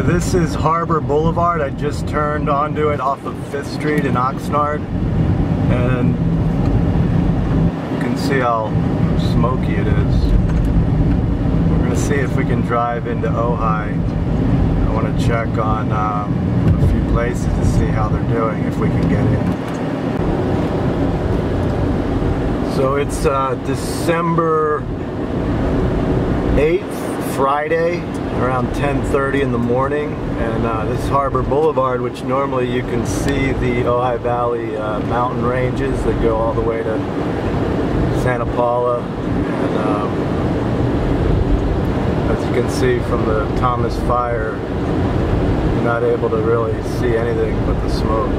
This is Harbor Boulevard. I just turned onto it off of 5th Street in Oxnard, and you can see how smoky it is. We're going to see if we can drive into Ojai. I want to check on a few places to see how they're doing, if we can get in. So it's December 8th, Friday, around 10:30 in the morning, and this Harbor Boulevard, which normally you can see the Ojai Valley mountain ranges that go all the way to Santa Paula, and as you can see from the Thomas fire, you're not able to really see anything but the smoke.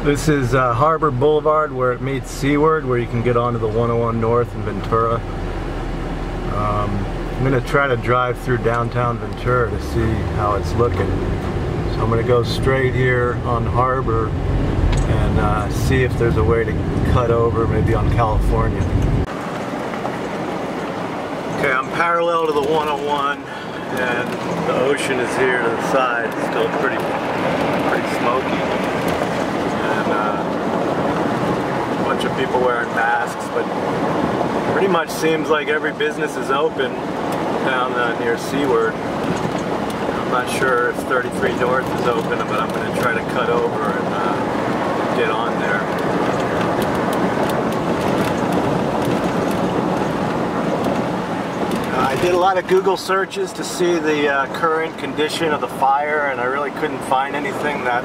This is Harbor Boulevard, where it meets Seaward, where you can get onto the 101 North in Ventura. I'm going to try to drive through downtown Ventura to see how it's looking. So I'm going to go straight here on Harbor and see if there's a way to cut over, maybe on California. Okay, I'm parallel to the 101, and the ocean is here to the side. It's still pretty smoky. And a bunch of people wearing masks, but pretty much seems like every business is open down near Seaward. I'm not sure if 33 North is open, but I'm going to try to cut over and get on there. I did a lot of Google searches to see the current condition of the fire, and I really couldn't find anything that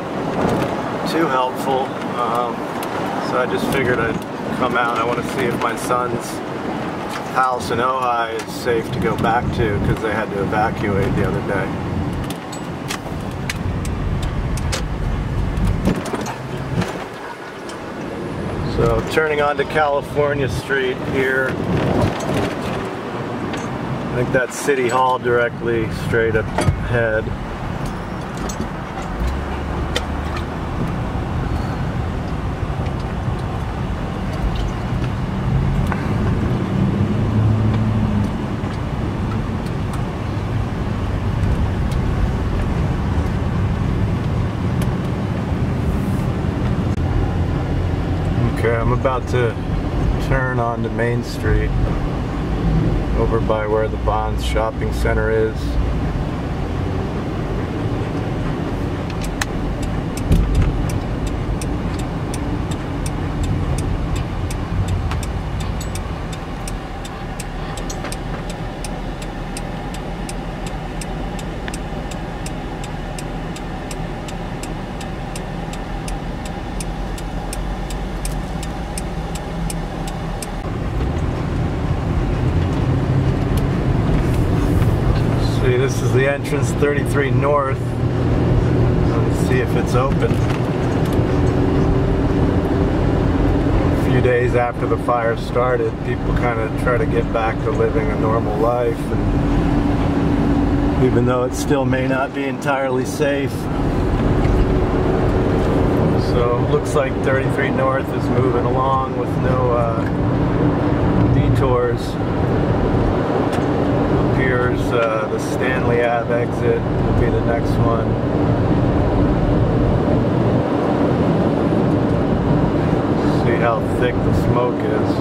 too helpful. So I just figured I'd come out. I want to see if my son's house in Ojai is safe to go back to, because they had to evacuate the other day. So turning onto California Street here. I think that's City Hall directly straight up ahead. Okay, I'm about to turn onto Main Street, over by where the Bonds Shopping Center is. This is the entrance, 33 North. Let's see if it's open. A few days after the fire started, people kind of try to get back to living a normal life, and even though it still may not be entirely safe. So it looks like 33 North is moving along with no detours. Here's the Stanley Ave exit, will be the next one. See how thick the smoke is.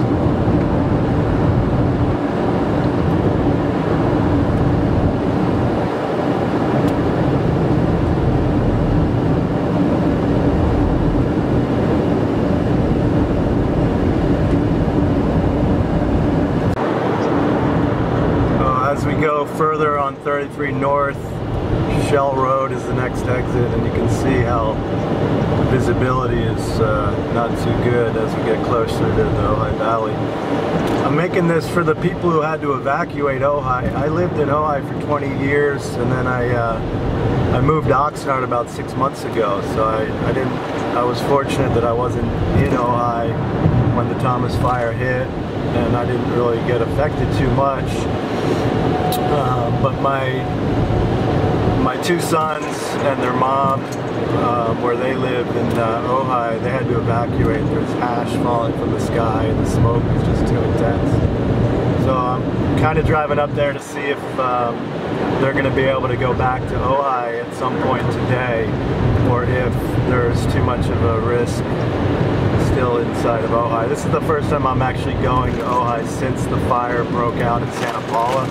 As we go further on 33 North, Shell Road is the next exit, and you can see how the visibility is not too good as we get closer to the Ojai Valley. I'm making this for the people who had to evacuate Ojai. I lived in Ojai for 20 years, and then I moved to Oxnard about 6 months ago, so I was fortunate that I wasn't in Ojai when the Thomas fire hit, and I didn't really get affected too much. But my two sons and their mom, where they live in Ojai, they had to evacuate. There's ash falling from the sky, and the smoke is just too intense. So I'm kind of driving up there to see if they're going to be able to go back to Ojai at some point today, or if there's too much of a risk still inside of Ojai. This is the first time I'm actually going to Ojai since the fire broke out in Santa Paula.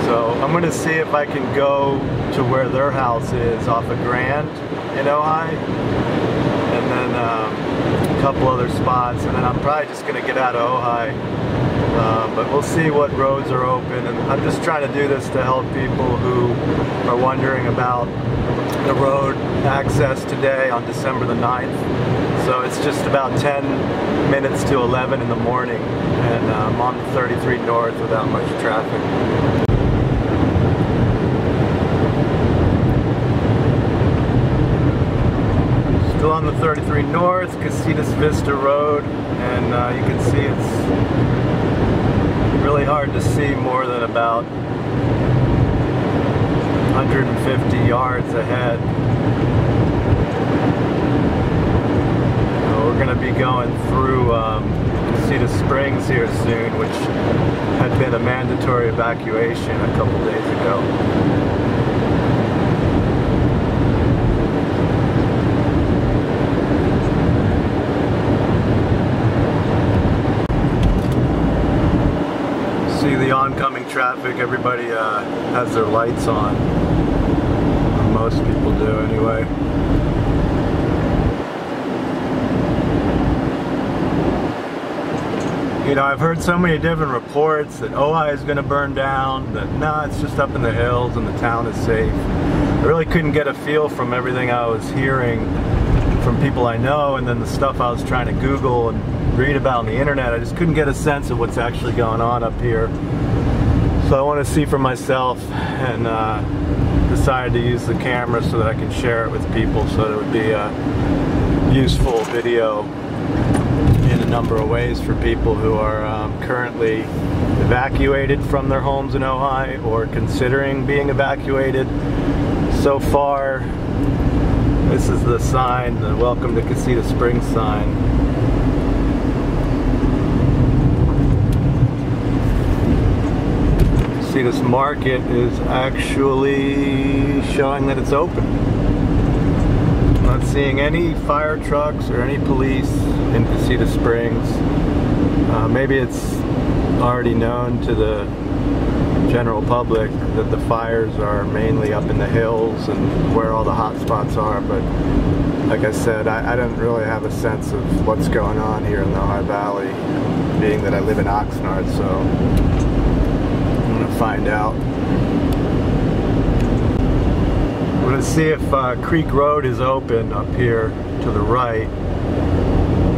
So I'm going to see if I can go to where their house is off of Grand in Ojai, and then a couple other spots, and then I'm probably just going to get out of Ojai. But we'll see what roads are open, and I'm just trying to do this to help people who are wondering about the road access today on December the 9th. So it's just about 10 minutes to 11 in the morning, and I'm on the 33 North without much traffic. Still on the 33 North, Casitas Vista Road, and you can see it's really hard to see more than about 150 yards ahead. We're going to be going through Casitas Springs here soon, which had been a mandatory evacuation a couple days ago. See the oncoming traffic, everybody has their lights on. Most people do anyway. You know, I've heard so many different reports that Ojai is going to burn down, that no, it's just up in the hills and the town is safe. I really couldn't get a feel from everything I was hearing from people I know, and then the stuff I was trying to Google and read about on the internet. I just couldn't get a sense of what's actually going on up here. So I want to see for myself, and decided to use the camera so that I can share it with people, so that it would be a useful video in a number of ways for people who are currently evacuated from their homes in Ojai or considering being evacuated. So far, this is the sign, the Welcome to Casitas Springs sign. Casitas Market is actually showing that it's open. I'm not seeing any fire trucks or any police in Casitas Springs. Maybe it's already known to the general public that the fires are mainly up in the hills and where all the hot spots are, but like I said, I don't really have a sense of what's going on here in the Ojai Valley, being that I live in Oxnard, so I'm going to find out. I'm going to see if Creek Road is open up here to the right.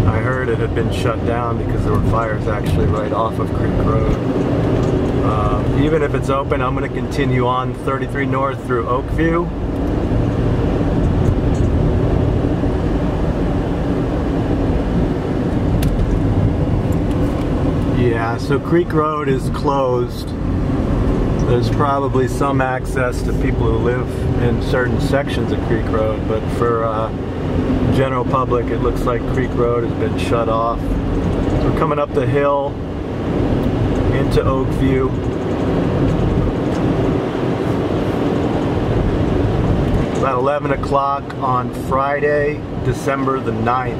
I heard it had been shut down because there were fires actually right off of Creek Road. Even if it's open, I'm going to continue on 33 North through Oakview. Yeah, so Creek Road is closed. There's probably some access to people who live in certain sections of Creek Road, but for general public, it looks like Creek Road has been shut off. So we're coming up the hill into Oakview. About 11 o'clock on Friday, December the 9th.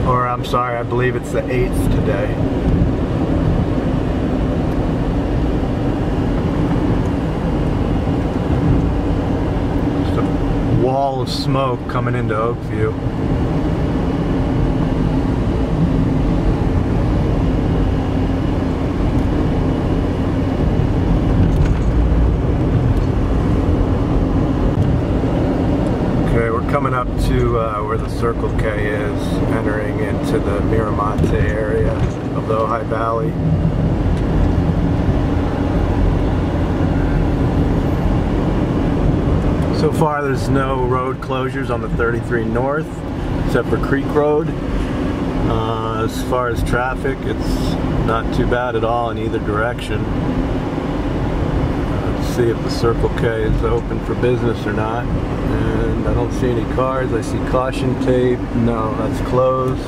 Or I'm sorry, I believe it's the 8th today. Just a wall of smoke coming into Oakview. Coming up to where the Circle K is, entering into the Miramonte area of the Ojai Valley. So far there's no road closures on the 33 North, except for Creek Road. As far as traffic, it's not too bad at all in either direction. Let's see if the Circle K is open for business or not. And I don't see any cars. I see caution tape. No, that's closed.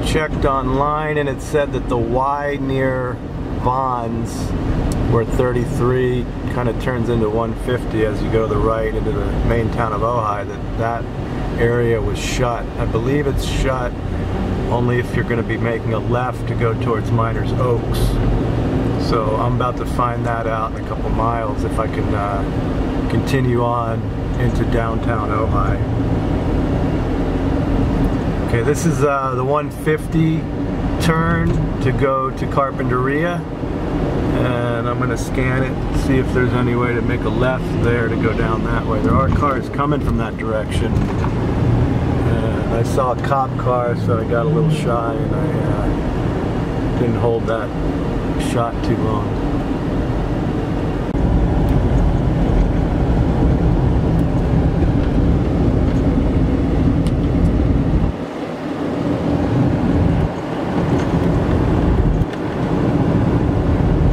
checked online and it said that the Y near Vaughn's, where 33 kind of turns into 150 as you go to the right into the main town of Ojai, that area was shut. I believe it's shut only if you're going to be making a left to go towards Miners Oaks. So I'm about to find that out in a couple miles if I can continue on into downtown Ojai. Okay, this is the 150 turn to go to Carpinteria, and I'm going to scan it, see if there's any way to make a left there to go down that way. There are cars coming from that direction. I saw a cop car, so I got a little shy and I didn't hold that shot too long.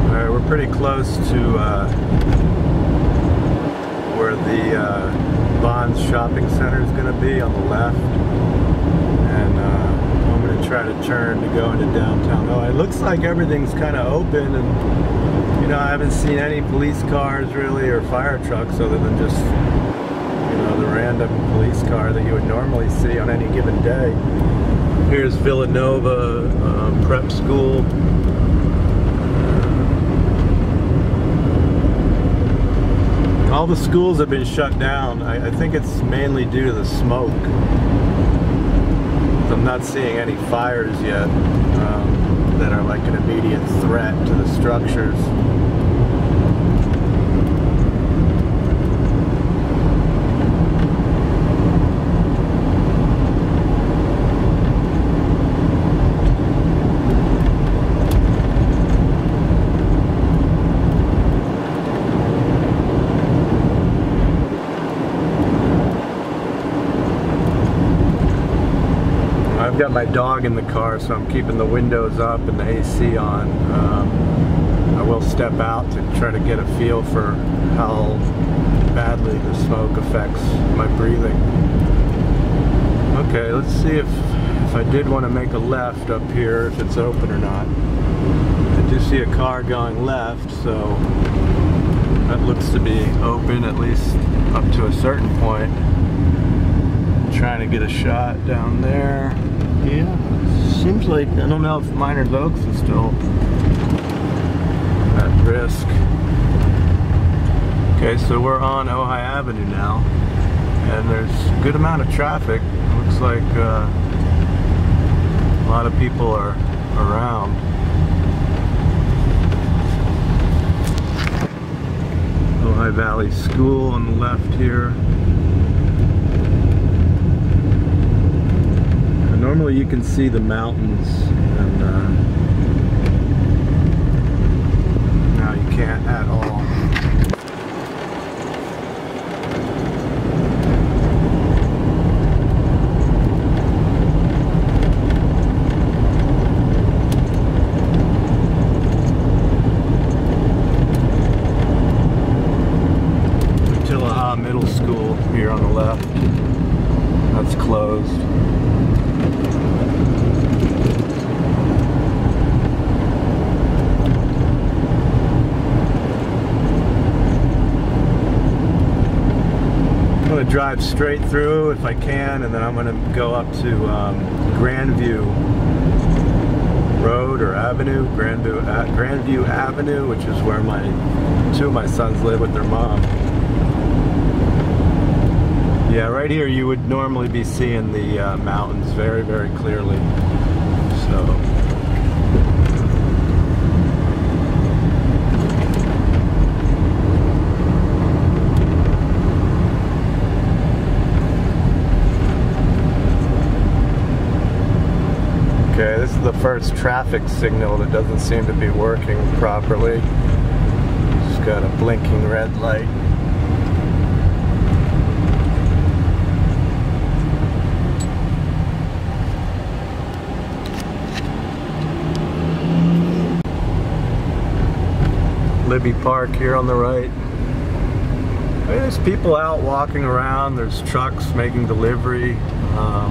Alright, we're pretty close to where the Vaughn's shopping center is going to be on the left. And I'm going to try to turn to go into downtown. Oh, it looks like everything's kind of open, and you know, I haven't seen any police cars really or fire trucks other than just, you know, the random police car that you would normally see on any given day. Here's Villanova Prep School. All the schools have been shut down. I think it's mainly due to the smoke. I'm not seeing any fires yet that are like an immediate threat to the structures. I've got my dog in the car, so I'm keeping the windows up and the AC on. I will step out to try to get a feel for how badly the smoke affects my breathing. Okay, let's see if I did want to make a left up here, if it's open or not. I do see a car going left, so that looks to be open, at least up to a certain point. Trying to get a shot down there. Yeah, seems like, I don't know if Miners Oaks is still at risk. Okay, so we're on Ojai Avenue now, and there's a good amount of traffic. Looks like a lot of people are around. Ojai Valley School on the left here. Normally you can see the mountains, and now you can't at all. Ojai Middle School here on the left. That's closed. I'm going to drive straight through if I can, and then I'm going to go up to Grandview Road or Avenue, Grandview Avenue, which is where two of my sons live with their mom. Yeah, right here you would normally be seeing the mountains very, very clearly. So. Okay, this is the first traffic signal that doesn't seem to be working properly. Just got a blinking red light. Libby Park here on the right. There's people out walking around, there's trucks making delivery.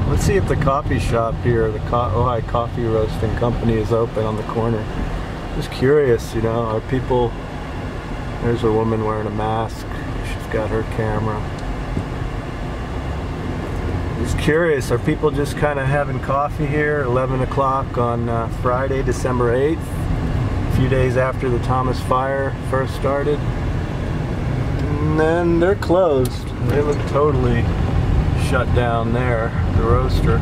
Let's see if the coffee shop here, the Ojai Coffee Roasting Company, is open on the corner. Just curious, you know, are people... There's a woman wearing a mask. She's got her camera. Just curious, are people just kind of having coffee here 11 o'clock on Friday, December 8th? A few days after the Thomas Fire first started. And then they're closed. They look totally shut down there, the roaster.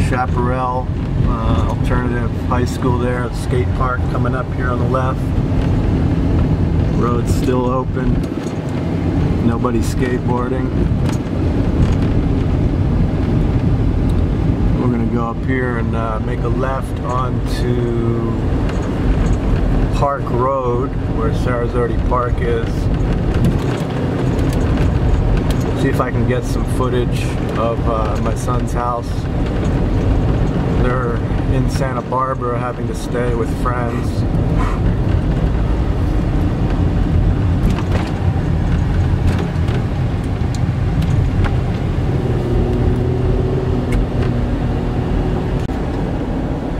Chaparral Alternative High School there, skate park coming up here on the left. Road's still open. Nobody skateboarding. We're gonna go up here and make a left onto Park Road, where Sarasota Park is. See if I can get some footage of my son's house. They're in Santa Barbara having to stay with friends.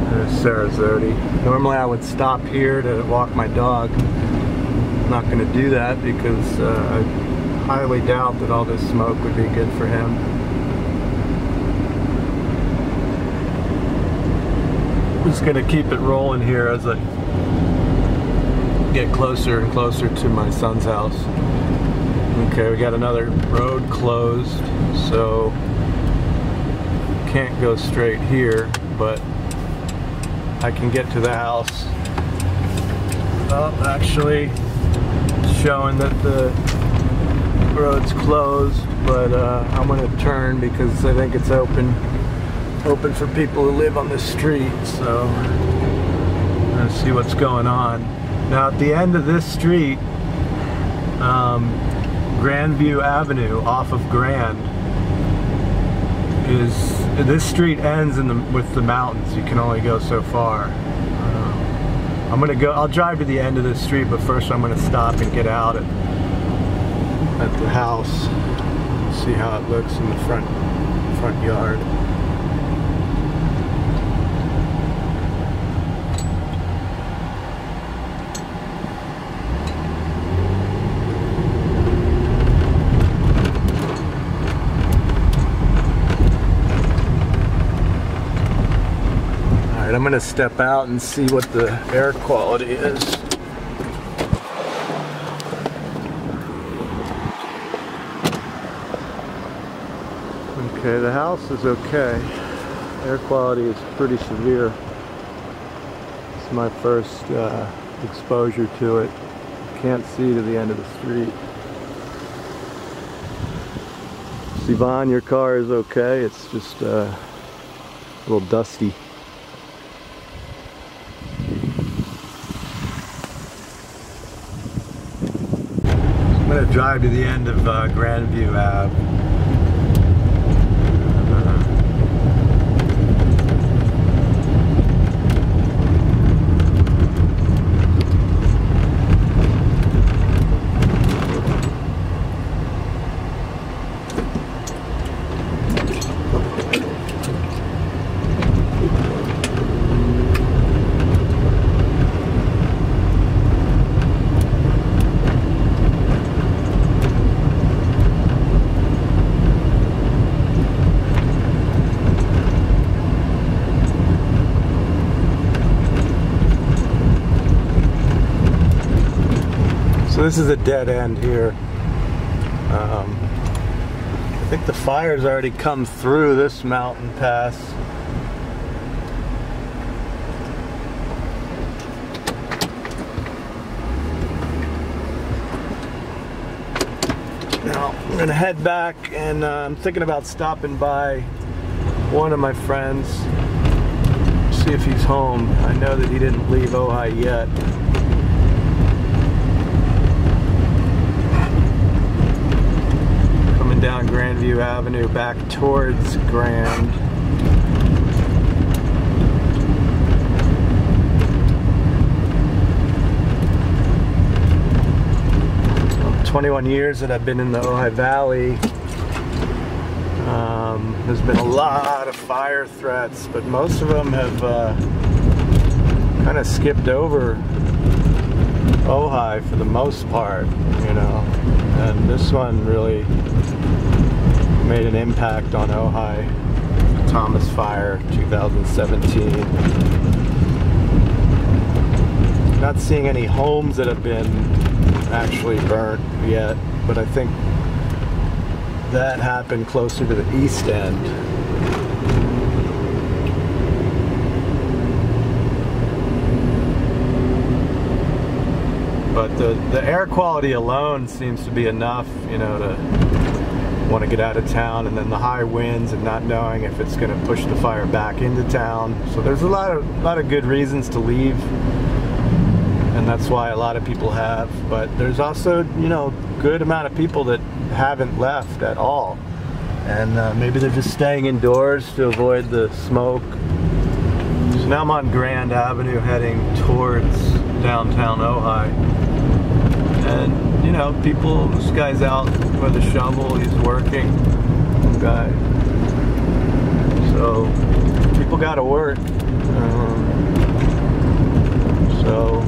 There's Sarasota. Normally I would stop here to walk my dog. I'm not going to do that because I highly doubt that all this smoke would be good for him. I'm just gonna keep it rolling here as I get closer and closer to my son's house. Okay, we got another road closed, so can't go straight here, but I can get to the house. Oh, actually, it's showing that the road's closed, but I'm gonna turn because I think it's open for people who live on the street. So let's see what's going on. Now at the end of this street, Grandview Avenue off of Grand, this street ends with the mountains. You can only go so far. I'll drive to the end of this street, but first I'm gonna stop and get out at the house, see how it looks in the front yard. Alright, I'm gonna step out and see what the air quality is. Okay, the house is okay. Air quality is pretty severe. It's my first exposure to it. Can't see to the end of the street. Sivan, your car is okay. It's just a little dusty. I'm going to drive to the end of Grandview Ave. So this is a dead end here. I think the fire's already come through this mountain pass. Now I'm gonna head back, and I'm thinking about stopping by one of my friends, see if he's home. I know that he didn't leave Ojai yet. Down Grandview Avenue back towards Grand. 21 years that I've been in the Ojai Valley, there's been a lot of fire threats, but most of them have kind of skipped over Ojai for the most part, you know, and this one really made an impact on Ojai. Thomas Fire 2017. Not seeing any homes that have been actually burnt yet, but I think that happened closer to the east end. But the air quality alone seems to be enough, you know, to want to get out of town, and then the high winds and not knowing if it's going to push the fire back into town. So there's a lot of good reasons to leave, and that's why a lot of people have. But there's also, you know, good amount of people that haven't left at all, and maybe they're just staying indoors to avoid the smoke. So now I'm on Grand Avenue heading towards downtown Ojai, and you know, people, this guy's out with a shovel, he's working, guy. So people gotta work. So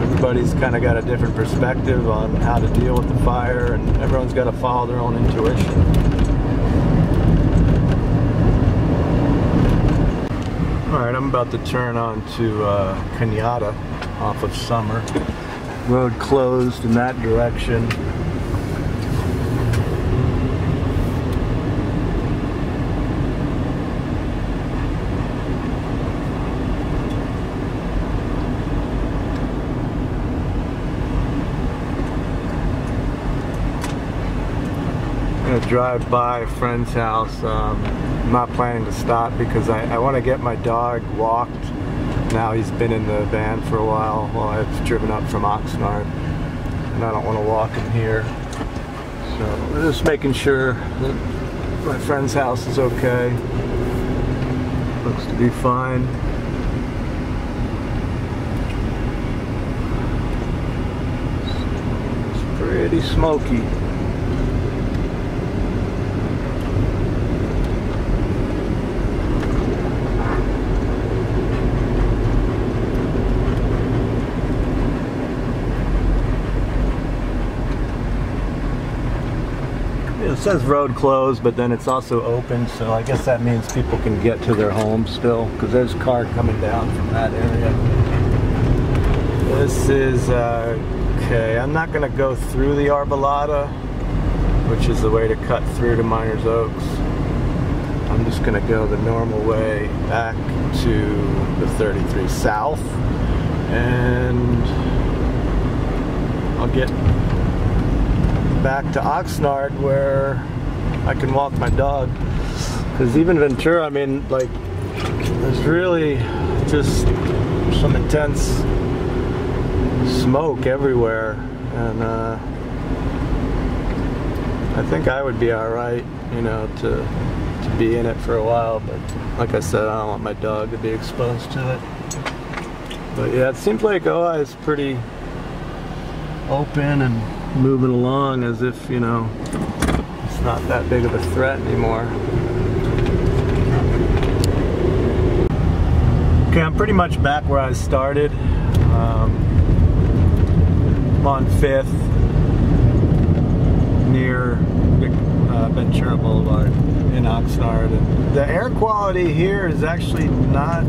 everybody's kind of got a different perspective on how to deal with the fire, and everyone's got to follow their own intuition. Alright, I'm about to turn on to Cañada off of Summer. Road closed in that direction. I'm gonna drive by a friend's house. I'm not planning to stop because I want to get my dog walked. Now he's been in the van for a while I've driven up from Oxnard, and I don't want to walk him here. So we're just making sure that my friend's house is okay. Looks to be fine. It's pretty smoky. It says road closed, but then it's also open, so I guess that means people can get to their homes still, because there's a car coming down from that area. This is, okay, I'm not going to go through the Arbolada, which is the way to cut through to Miners Oaks. I'm just going to go the normal way back to the 33 South, and I'll get back to Oxnard where I can walk my dog, because even Ventura, I mean, like, there's really just some intense smoke everywhere, and I think I would be alright, you know, to be in it for a while, but like I said, I don't want my dog to be exposed to it. But yeah, it seems like Ojai is pretty open and moving along as if, you know, it's not that big of a threat anymore. Okay, I'm pretty much back where I started. I'm on 5th near Ventura Boulevard in Oxnard, and the air quality here is actually not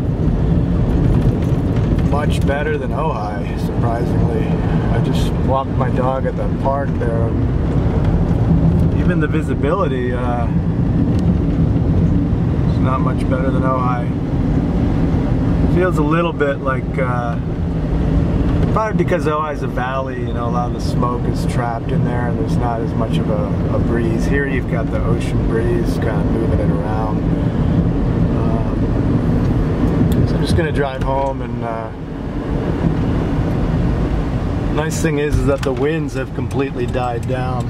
much better than Ojai, surprisingly. I just walked my dog at the park there. Even the visibility is not much better than Ojai. Feels a little bit like, probably because Ojai's a valley, you know, a lot of the smoke is trapped in there and there's not as much of a breeze. Here you've got the ocean breeze kind of moving it around. So I'm just going to drive home, and nice thing is that the winds have completely died down.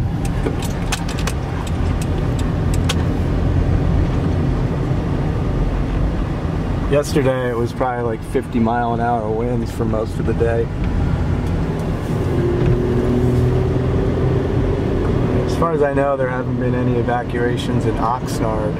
Yesterday it was probably like 50-mile-an-hour winds for most of the day. As far as I know, there haven't been any evacuations in Oxnard.